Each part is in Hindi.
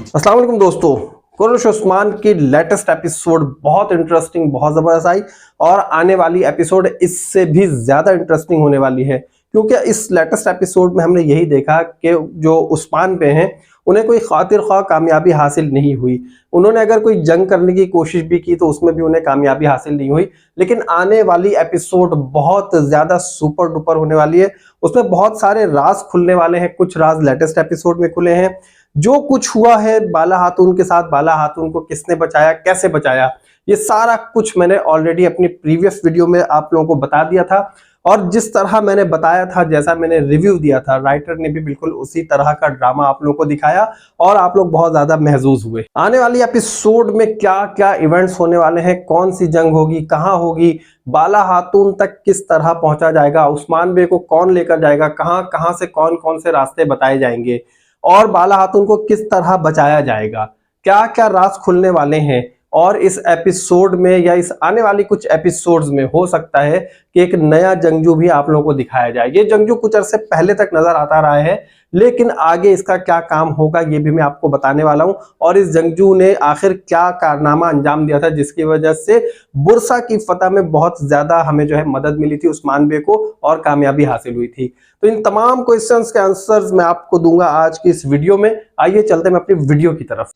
अस्सलाम वालेकुम दोस्तों। कुरैश उस्मान की लेटेस्ट एपिसोड बहुत इंटरेस्टिंग, बहुत ज़बरदस्त आई और आने वाली एपिसोड इससे भी ज़्यादा इंटरेस्टिंग होने वाली है, क्योंकि इस लेटेस्ट एपिसोड में हमने यही देखा कि जो उस्मान पे हैं उन्हें कोई खातिर ख्वाह कामयाबी हासिल नहीं हुई। उन्होंने अगर कोई जंग करने की कोशिश भी की तो उसमें भी उन्हें कामयाबी हासिल नहीं हुई। लेकिन आने वाली एपिसोड बहुत ज़्यादा सुपर डुपर होने वाली है। उसमें बहुत सारे राज खुलने वाले हैं, कुछ राज लेटेस्ट एपिसोड में खुले हैं। जो कुछ हुआ है बाला खातून के साथ, बाला खातून को किसने बचाया, कैसे बचाया, ये सारा कुछ मैंने ऑलरेडी अपनी प्रीवियस वीडियो में आप लोगों को बता दिया था। और जिस तरह मैंने बताया था, जैसा मैंने रिव्यू दिया था, राइटर ने भी बिल्कुल उसी तरह का ड्रामा आप लोगों को दिखाया और आप लोग बहुत ज्यादा महजूज हुए। आने वाली एपिसोड में क्या क्या इवेंट्स होने वाले हैं, कौन सी जंग होगी, कहां होगी, बाला खातून तक किस तरह पहुंचा जाएगा, उस्मान बे को कौन लेकर जाएगा, कहां कहां से कौन कौन से रास्ते बताए जाएंगे और बाला खातून को किस तरह बचाया जाएगा, क्या क्या राज खुलने वाले हैं। और इस एपिसोड में या इस आने वाली कुछ एपिसोड्स में हो सकता है कि एक नया जंगजू भी आप लोगों को दिखाया जाए। ये जंगजू कुछ अरसे पहले तक नजर आता रहा है, लेकिन आगे इसका क्या काम होगा ये भी मैं आपको बताने वाला हूं। और इस जंगजू ने आखिर क्या कारनामा अंजाम दिया था जिसकी वजह से बुरसा की फतह में बहुत ज्यादा हमें जो है मदद मिली थी उस्मान बे को और कामयाबी हासिल हुई थी। तो इन तमाम क्वेश्चंस के आंसर्स मैं आपको दूंगा आज की इस वीडियो में। आइए चलते हैं अपनी वीडियो की तरफ।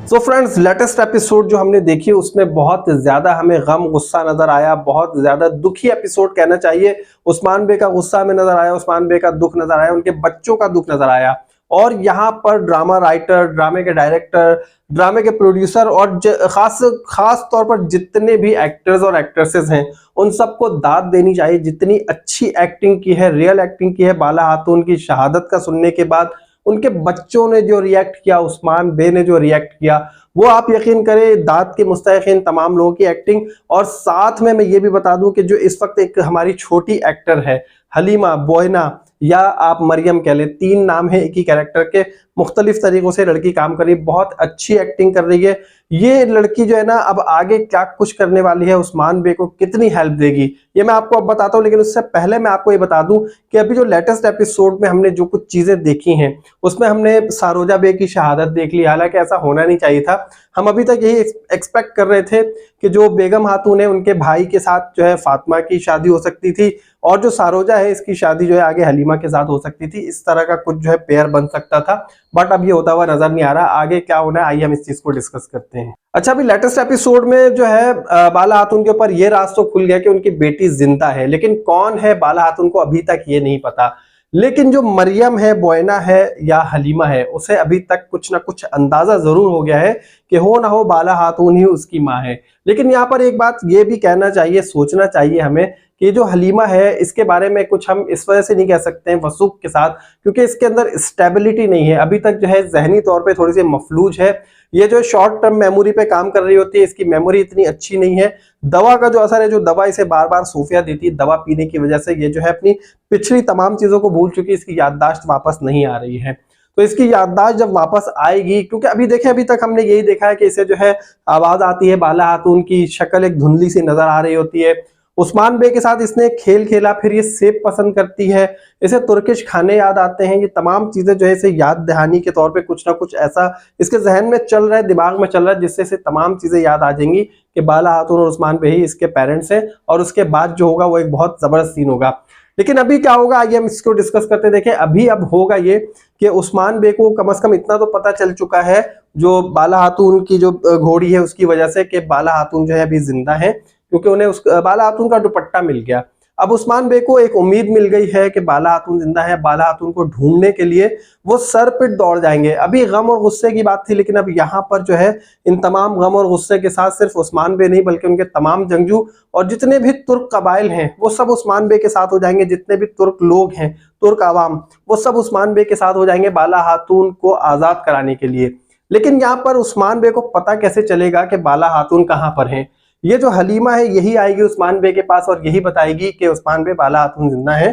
सो फ्रेंड्स, लेटेस्ट एपिसोड जो हमने देखी उसमें बहुत ज्यादा हमें गम गुस्सा नजर आया, बहुत ज्यादा दुखी एपिसोड कहना चाहिए। उस्मान बे का गुस्सा में नजर आया, उस्मान बे का दुख नजर आया, उनके बच्चों का दुख नजर आया। और यहाँ पर ड्रामा राइटर, ड्रामे के डायरेक्टर, ड्रामे के प्रोड्यूसर और खास तौर पर जितने भी एक्टर्स और एक्ट्रेसेस हैं उन सबको दाद देनी चाहिए। जितनी अच्छी एक्टिंग की है, रियल एक्टिंग की है बाला खातून की शहादत का सुनने के बाद, उनके बच्चों ने जो रिएक्ट किया, उस्मान बे ने जो रिएक्ट किया, वो आप यकीन करें दाद के मुस्तहिक़ीन तमाम लोगों की एक्टिंग। और साथ में मैं ये भी बता दूं कि जो इस वक्त एक हमारी छोटी एक्टर है हलीमा, बोयना या आप मरियम कह ले, तीन नाम है एक ही कैरेक्टर के, मुख्तलिफ तरीकों से लड़की काम कर रही है, बहुत अच्छी एक्टिंग कर रही है। ये लड़की जो है ना अब आगे क्या कुछ करने वाली है, उस्मान बे को कितनी हेल्प देगी, ये मैं आपको अब बताता हूँ। लेकिन उससे पहले मैं आपको ये बता दूं कि अभी जो लेटेस्ट एपिसोड में हमने जो कुछ चीजें देखी हैं उसमें हमने सारोजा बे की शहादत देख ली। हालांकि ऐसा होना नहीं चाहिए था। हम अभी तक यही एक्सपेक्ट कर रहे थे कि जो बेगम खातून है उनके भाई के साथ जो है फातिमा की शादी हो सकती थी और जो सारोजा है इसकी शादी जो है आगे हलीमा के साथ हो सकती थी। इस तरह का कुछ जो है पेयर बन सकता था, बट अब ये होता हुआ नजर नहीं आ रहा। आगे क्या होना है आइए हम इस चीज को डिस्कस करते हैं। अच्छा, अभी लेटेस्ट एपिसोड में जो है बाला खातून के ऊपर ये राज तो खुल गया कि उनकी बेटी जिंदा है, लेकिन कौन है बाला खातून को अभी तक ये नहीं पता। लेकिन जो मरियम है, बोयना है या हलीमा है, उसे अभी तक कुछ ना कुछ अंदाजा जरूर हो गया है कि हो ना हो बाला खातून ही उसकी माँ है। लेकिन यहाँ पर एक बात ये भी कहना चाहिए, सोचना चाहिए हमें कि जो हलीमा है इसके बारे में कुछ हम इस वजह से नहीं कह सकते हैं वसूख के साथ, क्योंकि इसके अंदर स्टेबिलिटी नहीं है। अभी तक जो है जहनी तौर पे थोड़ी सी मफलूज है। ये जो शॉर्ट टर्म मेमोरी पे काम कर रही होती है, इसकी मेमोरी इतनी अच्छी नहीं है। दवा का जो असर है, जो दवा इसे बार बार सूफिया देती है, दवा पीने की वजह से ये जो है अपनी पिछली तमाम चीजों को भूल चुकी है, इसकी याददाश्त वापस नहीं आ रही है। तो इसकी याददाश्त जब वापस आएगी, क्योंकि अभी देखें अभी तक हमने यही देखा है कि इसे जो है आवाज आती है, बाला खातून की शक्ल एक धुंधली सी नजर आ रही होती है। उस्मान बे के साथ इसने खेल खेला, फिर ये सेब पसंद करती है, इसे तुर्किश खाने याद आते हैं। ये तमाम चीजें जो है इसे याद दहानी के तौर पे कुछ ना कुछ ऐसा इसके जहन में चल रहा है, दिमाग में चल रहा है, जिससे इसे तमाम चीजें याद आ जाएंगी कि बाला खातून और उस्मान बे ही इसके पेरेंट्स हैं। और उसके बाद जो होगा वो एक बहुत जबरदस्त सीन होगा। लेकिन अभी क्या होगा आइए हम इसको डिस्कस करते देखें। अभी अब होगा ये कि उस्मान बे को कम से कम इतना तो पता चल चुका है जो बाला खातून की जो घोड़ी है उसकी वजह से, कि बाला खातून जो है अभी जिंदा है, क्योंकि उन्हें उस बाला खातून का दुपट्टा मिल गया। अब उस्मान बे को एक उम्मीद मिल गई है कि बाला खातून जिंदा है। बाला खातून को ढूंढने के लिए वो सर पिट दौड़ जाएंगे। अभी गम और गुस्से की बात थी, लेकिन अब यहाँ पर जो है इन तमाम गम और गुस्से के साथ सिर्फ उस्मान बे नहीं बल्कि उनके तमाम जंगजू और जितने भी तुर्क कबाइल हैं वो सब उस्मान बे के साथ हो जाएंगे। जितने भी तुर्क लोग हैं, तुर्क आवाम, वो सब उस्मान बे के साथ हो जाएंगे बाला खातून को आजाद कराने के लिए। लेकिन यहाँ पर उस्मान बे को पता कैसे चलेगा कि बाला खातून कहाँ पर है? ये जो हलीमा है यही आएगी उस्मान बे के पास और यही बताएगी कि उस्मान बे बाला खातून जिंदा है।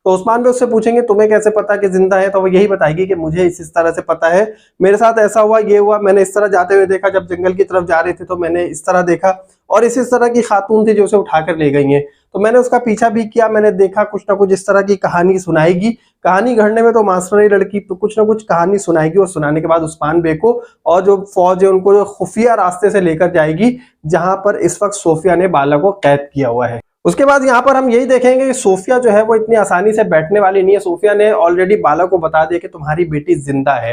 तो उस्मान बे उससे पूछेंगे तुम्हें कैसे पता कि जिंदा है, तो वो यही बताएगी कि मुझे इस तरह से पता है, मेरे साथ ऐसा हुआ, ये हुआ, मैंने इस तरह जाते हुए देखा, जब जंगल की तरफ जा रहे थे तो मैंने इस तरह देखा, और इस तरह की खातून थी जो उसे उठाकर ले गई हैं, तो मैंने उसका पीछा भी किया, मैंने देखा, कुछ ना कुछ इस तरह की कहानी सुनाएगी। कहानी गढ़ने में तो मास्टर ही लड़की, तो कुछ ना कुछ कहानी सुनाएगी, और सुनाने के बाद उस्मान बे को और जो फौज है उनको जो खुफिया रास्ते से लेकर जाएगी जहां पर इस वक्त सोफिया ने बाला को कैद किया हुआ है। उसके बाद यहाँ पर हम यही देखेंगे कि सोफिया जो है वो इतनी आसानी से बैठने वाली नहीं है। सोफिया ने ऑलरेडी बाला को बता दिया कि तुम्हारी बेटी जिंदा है,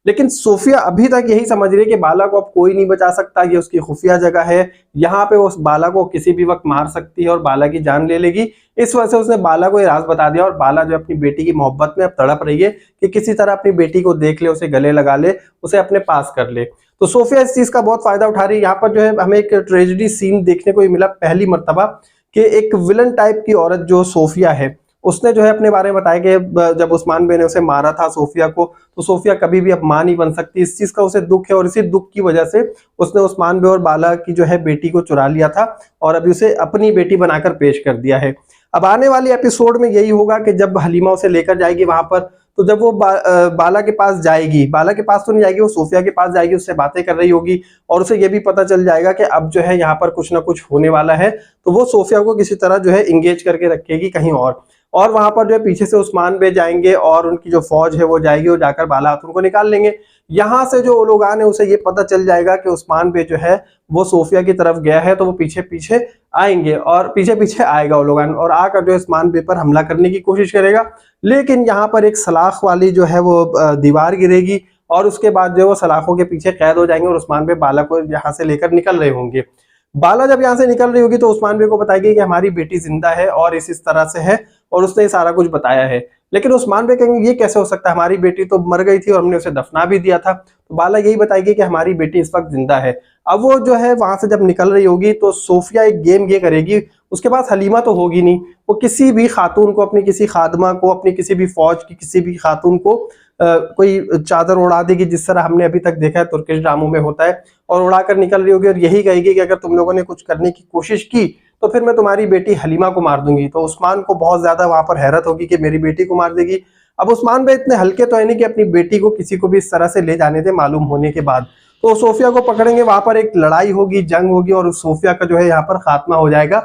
लेकिन सोफिया अभी तक यही समझ रही है कि बाला को अब कोई नहीं बचा सकता, ये उसकी खुफिया जगह है, यहाँ पे वो बाला को किसी भी वक्त मार सकती है और बाला की जान ले लेगी। इस वजह से उसने बाला को ये राज बता दिया, और बाला जो अपनी बेटी की मोहब्बत में अब तड़प रही है कि किसी तरह अपनी बेटी को देख ले, उसे गले लगा ले, उसे अपने पास कर ले। तो सोफिया इस चीज का बहुत फायदा उठा रही है। यहाँ पर जो है हमें एक ट्रेजेडी सीन देखने को मिला पहली मर्तबा, कि एक विलन टाइप की औरत जो सोफिया है, उसने जो है अपने बारे में बताया कि जब उस्मान बे ने उसे मारा था सोफिया को, तो सोफिया कभी भी अब मां नहीं बन सकती, इस चीज का उसे दुख है, और इसी दुख की वजह से उसने उस्मान बे और बाला की जो है बेटी को चुरा लिया था और अभी उसे अपनी बेटी बनाकर पेश कर दिया है। अब आने वाली एपिसोड में यही होगा कि जब हलीमा उसे लेकर जाएगी वहां पर, तो जब वो बाला के पास जाएगी, बाला के पास तो नहीं जाएगी, वो सोफिया के पास जाएगी, उससे बातें कर रही होगी, और उसे ये भी पता चल जाएगा कि अब जो है यहाँ पर कुछ ना कुछ होने वाला है, तो वो सोफिया को किसी तरह जो है इंगेज करके रखेगी कहीं और वहां पर जो है पीछे से उस्मान बे जाएंगे और उनकी जो फौज है वो जाएगी और जाकर बाला खातून को निकाल लेंगे। यहाँ से जो लोग आने उसे ये पता चल जाएगा कि उस्मान बे जो है वो सोफिया की तरफ गया है, तो वो पीछे पीछे आएंगे और पीछे पीछे आएगा वो लोग, और आकर जो उस्मान बे पर हमला करने की कोशिश करेगा। लेकिन यहाँ पर एक सलाख वाली जो है वो दीवार गिरेगी, और उसके बाद जो वो सलाखों के पीछे कैद हो जाएंगे, और उस्मान बे बाला को यहाँ से लेकर निकल रहे होंगे। बाला जब यहाँ से निकल रही होगी तो उस्मान बे को बताएगी कि हमारी बेटी जिंदा है और इस तरह से है, और उसने सारा कुछ बताया है। लेकिन उस्मान बे कहेंगे ये कैसे हो सकता है, हमारी बेटी तो मर गई थी और हमने उसे दफना भी दिया था। तो बाला यही बताएगी कि हमारी बेटी इस वक्त जिंदा है। अब वो जो है वहां से जब निकल रही होगी तो सोफिया एक गेम ये करेगी, उसके पास हलीमा तो होगी नहीं, वो किसी भी खातून को, अपनी किसी खादमा को, अपनी किसी भी फौज की किसी भी खातून को कोई चादर उड़ा देगी, जिस तरह हमने अभी तक देखा है तुर्किश ड्रामों में होता है, और उड़ाकर निकल रही होगी और यही कहेगी कि अगर तुम लोगों ने कुछ करने की कोशिश की तो फिर मैं तुम्हारी बेटी हलीमा को मार दूंगी। तो उस्मान को बहुत ज्यादा वहां पर हैरत होगी कि मेरी बेटी को मार देगी। अब उस्मान भाई इतने हल्के तो है नहीं कि अपनी बेटी को किसी को भी इस तरह से ले जाने दे मालूम होने के बाद। तो सोफिया को पकड़ेंगे, वहां पर एक लड़ाई होगी, जंग होगी, और सोफिया का जो है यहाँ पर खात्मा हो जाएगा,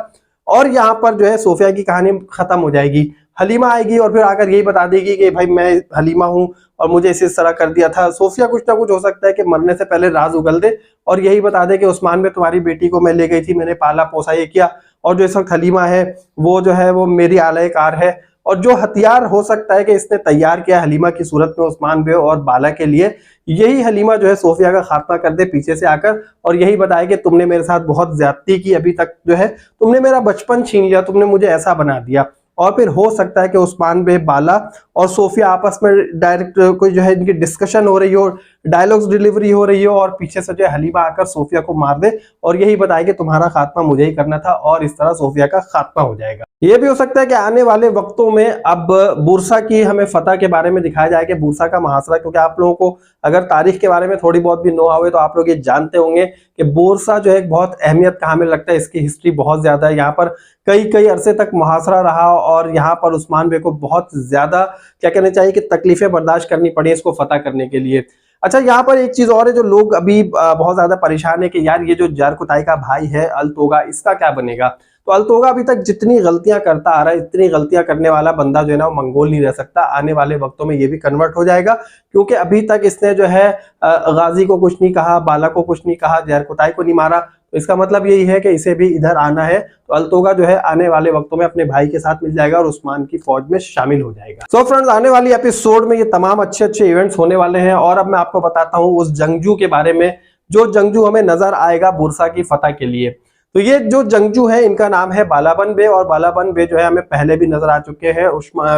और यहाँ पर जो है सोफिया की कहानी खत्म हो जाएगी। हलीमा आएगी और फिर आकर यही बता देगी कि भाई मैं हलीमा हूँ और मुझे इस तरह कर दिया था। सोफिया कुछ ना कुछ हो सकता है कि मरने से पहले राज उगल दे और यही बता दे कि उस्मान में तुम्हारी बेटी को मैं ले गई थी, मैंने पाला पोसा ये किया, और जो इस वक्त हलीमा है वो जो है वो मेरी आलय कार है, और जो हथियार हो सकता है कि इसने तैयार किया हलीमा की सूरत में उस्मान बे और बाला के लिए, यही हलीमा जो है सोफिया का खात्मा कर दे पीछे से आकर, और यही बताए कि तुमने मेरे साथ बहुत ज्यादती की, अभी तक जो है तुमने मेरा बचपन छीन लिया, तुमने मुझे ऐसा बना दिया। और फिर हो सकता है कि उस्मान बे, बाला और सोफिया आपस में डायरेक्ट कोई जो है इनकी डिस्कशन हो रही हो, डायलॉग्स डिलीवरी हो रही हो, और पीछे से जो है हलीमा आकर सोफिया को मार दे और यही बताए कि तुम्हारा खात्मा मुझे ही करना था, और इस तरह सोफिया का खात्मा हो जाएगा। ये भी हो सकता है कि आने वाले वक्तों में अब बुरसा की हमें फतह के बारे में दिखाया जाए कि बुरसा का मुहासरा, क्योंकि आप लोगों को अगर तारीख के बारे में थोड़ी बहुत भी नो आवे तो आप लोग ये जानते होंगे कि बुरसा जो है एक बहुत अहमियत का हामिल लगता है, इसकी हिस्ट्री बहुत ज्यादा है। यहाँ पर कई कई अरसे तक मुहासरा रहा और यहाँ पर उस्मान बे को बहुत ज्यादा क्या कहना चाहिए कि तकलीफें बर्दाश्त करनी पड़ी इसको फतह करने के लिए। अच्छा, यहाँ पर एक चीज और है जो लोग अभी बहुत ज्यादा परेशान है कि यार ये जो जारकुताई का भाई है अल-तोगा, इसका क्या बनेगा। तो अल-तोगा अभी तक जितनी गलतियां करता आ रहा है, इतनी गलतियां करने वाला बंदा जो है ना वो मंगोल नहीं रह सकता। आने वाले वक्तों में ये भी कन्वर्ट हो जाएगा, क्योंकि अभी तक इसने जो है गाजी को कुछ नहीं कहा, बाला को कुछ नहीं कहा, जारकुताई को नहीं मारा, तो इसका मतलब यही है कि इसे भी इधर आना है। तो अल-तोगा जो है आने वाले वक्तों में अपने भाई के साथ मिल जाएगा और उस्मान की फौज में शामिल हो जाएगा। सो फ्रेंड्स, आने वाली एपिसोड में ये तमाम अच्छे अच्छे इवेंट्स होने वाले हैं, और अब मैं आपको बताता हूँ उस जंगजू के बारे में जो जंगजू हमें नजर आएगा बुरसा की फतह के लिए। तो ये जो जंगजू है इनका नाम है बालाबन बे, और बालाबन बे जो है हमें पहले भी नजर आ चुके हैं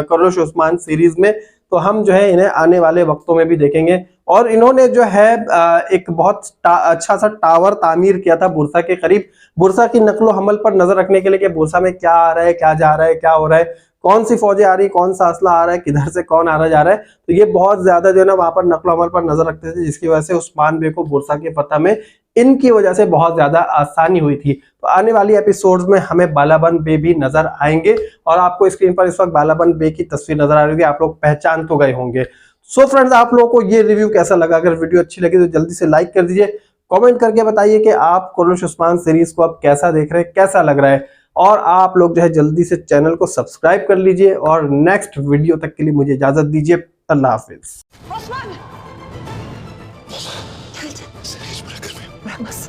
कर्नुश उस्मान सीरीज में, तो हम जो है इन्हें आने वाले वक्तों में भी देखेंगे। और इन्होंने जो है एक बहुत अच्छा सा टावर तामीर किया था बुरसा के करीब, बुरसा की नकलो हमल पर नजर रखने के लिए कि बुरसा में क्या आ रहा है, क्या जा रहा है, क्या हो रहा है, कौन सी फौजें आ रही, कौन सा असला आ रहा है, किधर से कौन आ रहा जा रहा है। तो ये बहुत ज्यादा जो है ना वहां पर नकलो हमल पर नजर रखते थे, जिसकी वजह से उस्मान बे को बुरसा के फतह में इनकी वजह से बहुत ज्यादा आसानी हुई थी। तो आने वाली एपिसोड्स में हमें बालाबन बे भी नजर आएंगे और आपको स्क्रीन पर इस वक्त बालाबन बे की तस्वीर नजर आ रही होगी, आप लोग पहचान तो गए होंगे। सो फ्रेंड्स, आप लोगों को ये रिव्यू कैसा लगा? अगर वीडियो अच्छी लगी तो जल्दी से लाइक कर दीजिए, कमेंट करके बताइए कि आप कुरैश उस्मान सीरीज को आप कैसा देख रहे हैं, कैसा लग रहा है। और आप लोग जो है जल्दी से चैनल को सब्सक्राइब कर लीजिए और नेक्स्ट वीडियो तक के लिए मुझे इजाजत दीजिए। अल्लाह हाफिज। Osman! Geldi. Bırak bas.